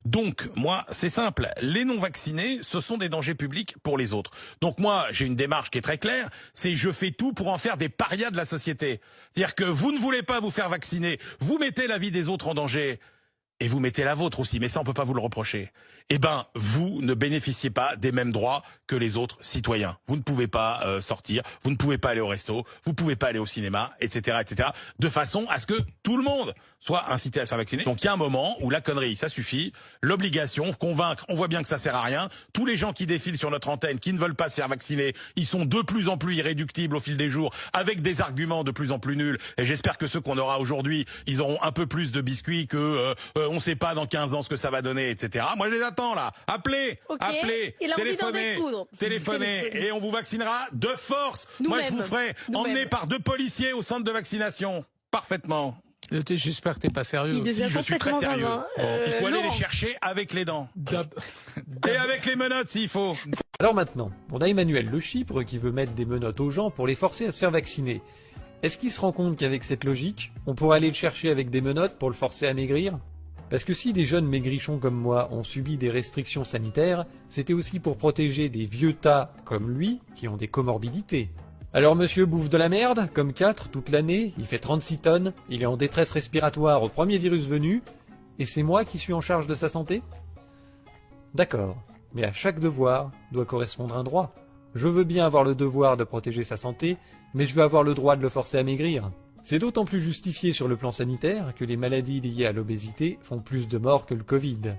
Donc, moi, c'est simple. Les non-vaccinés, ce sont des dangers publics pour les autres. Donc moi, j'ai une démarche qui est très claire. C'est je fais tout pour en faire des parias de la société. C'est-à-dire que vous ne voulez pas vous faire vacciner. Vous mettez la vie des autres en danger. Et vous mettez la vôtre aussi, mais ça on peut pas vous le reprocher. Eh ben, vous ne bénéficiez pas des mêmes droits que les autres citoyens. Vous ne pouvez pas sortir, vous ne pouvez pas aller au resto, vous ne pouvez pas aller au cinéma, etc., etc. De façon à ce que tout le monde soit incité à se faire vacciner. Donc il y a un moment où la connerie, ça suffit. L'obligation, convaincre, on voit bien que ça sert à rien. Tous les gens qui défilent sur notre antenne, qui ne veulent pas se faire vacciner, ils sont de plus en plus irréductibles au fil des jours, avec des arguments de plus en plus nuls. Et j'espère que ceux qu'on aura aujourd'hui, ils auront un peu plus de biscuits que on sait pas dans 15 ans ce que ça va donner, etc. Moi je les attends là. Appelez, appelez, téléphonez, et on vous vaccinera de force. Moi je vous ferai emmener par 2 policiers au centre de vaccination. Parfaitement. J'espère que t'es pas sérieux. Si, je suis très sérieux. Il faut aller les chercher avec les dents. Et avec les menottes s'il faut. Alors maintenant, on a Emmanuel Le Chypre qui veut mettre des menottes aux gens pour les forcer à se faire vacciner. Est-ce qu'il se rend compte qu'avec cette logique, on pourrait aller le chercher avec des menottes pour le forcer à maigrir? Parce que si des jeunes maigrichons comme moi ont subi des restrictions sanitaires, c'était aussi pour protéger des vieux tas comme lui qui ont des comorbidités. Alors monsieur bouffe de la merde, comme 4 toute l'année, il fait 36 tonnes, il est en détresse respiratoire au premier virus venu, et c'est moi qui suis en charge de sa santé? D'accord, mais à chaque devoir doit correspondre un droit. Je veux bien avoir le devoir de protéger sa santé, mais je veux avoir le droit de le forcer à maigrir. C'est d'autant plus justifié sur le plan sanitaire que les maladies liées à l'obésité font plus de morts que le Covid.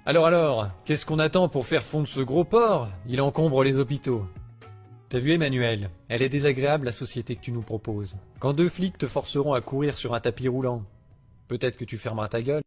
Alors, qu'est-ce qu'on attend pour faire fondre ce gros porc? Il encombre les hôpitaux. T'as vu Emmanuel, elle est désagréable la société que tu nous proposes. Quand 2 flics te forceront à courir sur un tapis roulant, peut-être que tu fermeras ta gueule.